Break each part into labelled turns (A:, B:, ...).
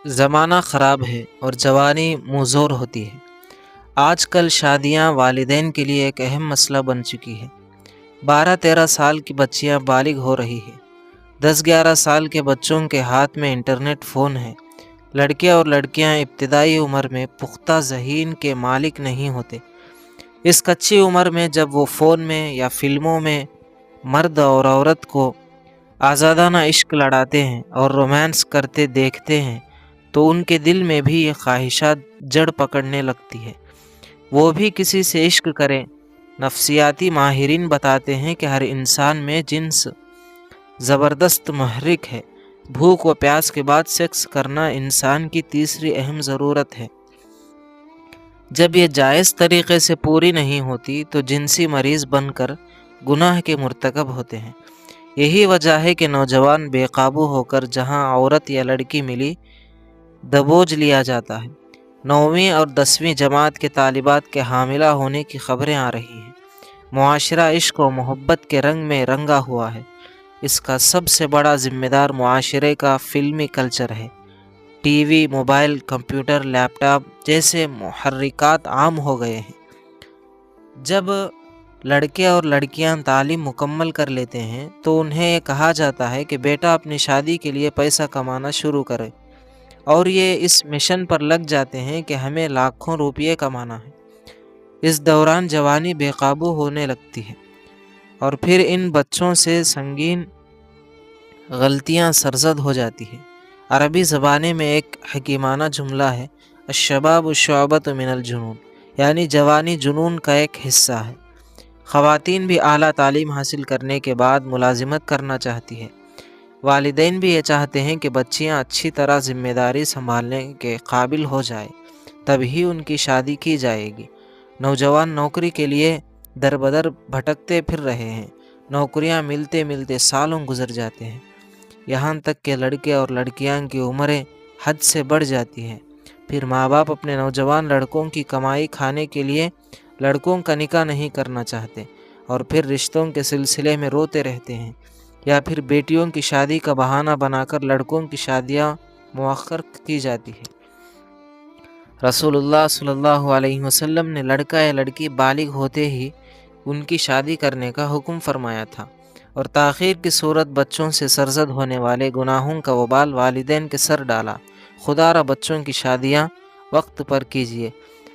A: زمانہ خراب ہے اور جوانی منظور ہوتی ہے۔ آج کل شادیاں والدین کے لیے ایک اہم مسئلہ بن چکی ہے۔ 12-13 سال کی بچیاں بالغ ہو رہی ہیں۔ 10-11 سال کے بچوں کے ہاتھ میں انٹرنیٹ فون ہے۔ لڑکے اور لڑکیاں ابتدائی عمر میں پختہ ذہن کے مالک نہیں ہوتے۔ اس کچی عمر میں جب وہ فون میں یا فلموں میں مرد اور عورت کو آزادانہ عشق لڑاتے ہیں اور رومانس کرتے دیکھتے ہیں تو ان کے دل میں بھی یہ خواہشات جڑ پکڑنے لگتی ہے۔ وہ بھی کسی سے عشق کریں۔ نفسیاتی ماہرین بتاتے ہیں کہ ہر انسان میں جنس زبردست محرک ہے۔ بھوک و پیاس کے بعد سیکس کرنا انسان کی تیسری اہم ضرورت ہے۔ جب یہ جائز طریقے سے پوری نہیں ہوتی تو جنسی مریض بن کر گناہ کے مرتکب ہوتے ہیں۔ یہی وجہ ہے کہ نوجوان بے قابو ہو کر جہاں عورت یا لڑکی ملی دبوچ لیا جاتا ہے۔ 9ویں اور 10ویں جماعت کے طالبات کے حاملہ ہونے کی خبریں آ رہی ہیں۔ معاشرہ عشق و محبت کے رنگ میں رنگا ہوا ہے۔ اس کا سب سے بڑا ذمہ دار معاشرے کا فلمی کلچر ہے۔ ٹی وی، موبائل، کمپیوٹر، لیپ ٹاپ جیسے محرکات عام ہو گئے ہیں۔ جب لڑکے اور لڑکیاں تعلیم مکمل کر لیتے ہیں تو انہیں یہ کہا جاتا ہے کہ بیٹا اپنی شادی کے لیے پیسہ کمانا شروع کرے، اور یہ اس مشن پر لگ جاتے ہیں کہ ہمیں لاکھوں روپے کمانا ہے۔ اس دوران جوانی بے قابو ہونے لگتی ہے اور پھر ان بچوں سے سنگین غلطیاں سرزد ہو جاتی ہیں۔ عربی زبان میں ایک حکیمانہ جملہ ہے، الشباب شعبۃ من الجنون، یعنی جوانی جنون کا ایک حصہ ہے۔ خواتین بھی اعلیٰ تعلیم حاصل کرنے کے بعد ملازمت کرنا چاہتی ہیں۔ والدین بھی یہ چاہتے ہیں کہ بچیاں اچھی طرح ذمہ داری سنبھالنے کے قابل ہو جائیں، تبھی ان کی شادی کی جائے گی۔ نوجوان نوکری کے لیے در بدر بھٹکتے پھر رہے ہیں۔ نوکریاں ملتے ملتے سالوں گزر جاتے ہیں، یہاں تک کہ لڑکے اور لڑکیاں کی عمریں حد سے بڑھ جاتی ہیں۔ پھر ماں باپ اپنے نوجوان لڑکوں کی کمائی کھانے کے لیے لڑکوں کا نکاح نہیں کرنا چاہتے، اور پھر رشتوں کے سلسلے میں روتے رہتے ہیں، یا پھر بیٹیوں کی شادی کا بہانہ بنا کر لڑکوں کی شادیاں مؤخر کی جاتی ہیں۔ رسول اللہ صلی اللہ علیہ وسلم نے لڑکا یا لڑکی بالغ ہوتے ہی ان کی شادی کرنے کا حکم فرمایا تھا، اور تاخیر کی صورت بچوں سے سرزد ہونے والے گناہوں کا وبال والدین کے سر ڈالا۔ خدا را بچوں کی شادیاں وقت پر کیجیے،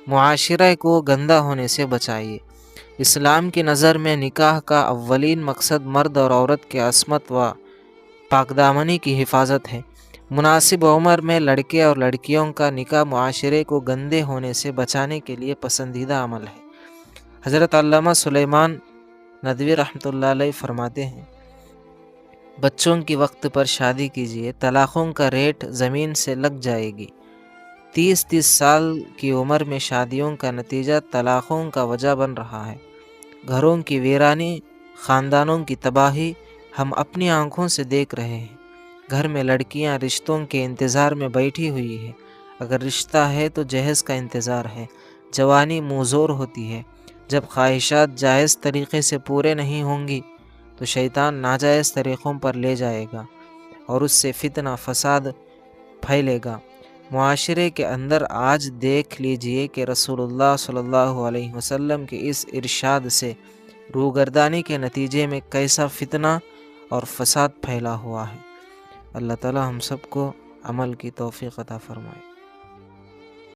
A: معاشرے کو گندہ ہونے سے بچائیے۔ اسلام کی نظر میں نکاح کا اولین مقصد مرد اور عورت کی عصمت و پاکدامنی کی حفاظت ہے۔ مناسب عمر میں لڑکے اور لڑکیوں کا نکاح معاشرے کو گندے ہونے سے بچانے کے لیے پسندیدہ عمل ہے۔ حضرت علامہ سلیمان ندوی رحمۃ اللہ علیہ فرماتے ہیں، بچوں کی وقت پر شادی کیجیے، طلاقوں کا ریٹ زمین سے لگ جائے گی۔ 30 سال کی عمر میں شادیوں کا نتیجہ طلاقوں کا وجہ بن رہا ہے۔ گھروں کی ویرانی، خاندانوں کی تباہی ہم اپنی آنکھوں سے دیکھ رہے ہیں۔ گھر میں لڑکیاں رشتوں کے انتظار میں بیٹھی ہوئی ہے۔ اگر رشتہ ہے تو جہیز کا انتظار ہے۔ جوانی منظور ہوتی ہے۔ جب خواہشات جائز طریقے سے پورے نہیں ہوں گی تو شیطان ناجائز طریقوں پر لے جائے گا اور اس سے فتنہ فساد پھیلے گا۔ معاشرے کے اندر آج دیکھ لیجئے کہ رسول اللہ صلی اللہ علیہ وسلم کے اس ارشاد سے روگردانی کے نتیجے میں کیسا فتنہ اور فساد پھیلا ہوا ہے۔ اللہ تعالی ہم سب کو عمل کی توفیق عطا فرمائے۔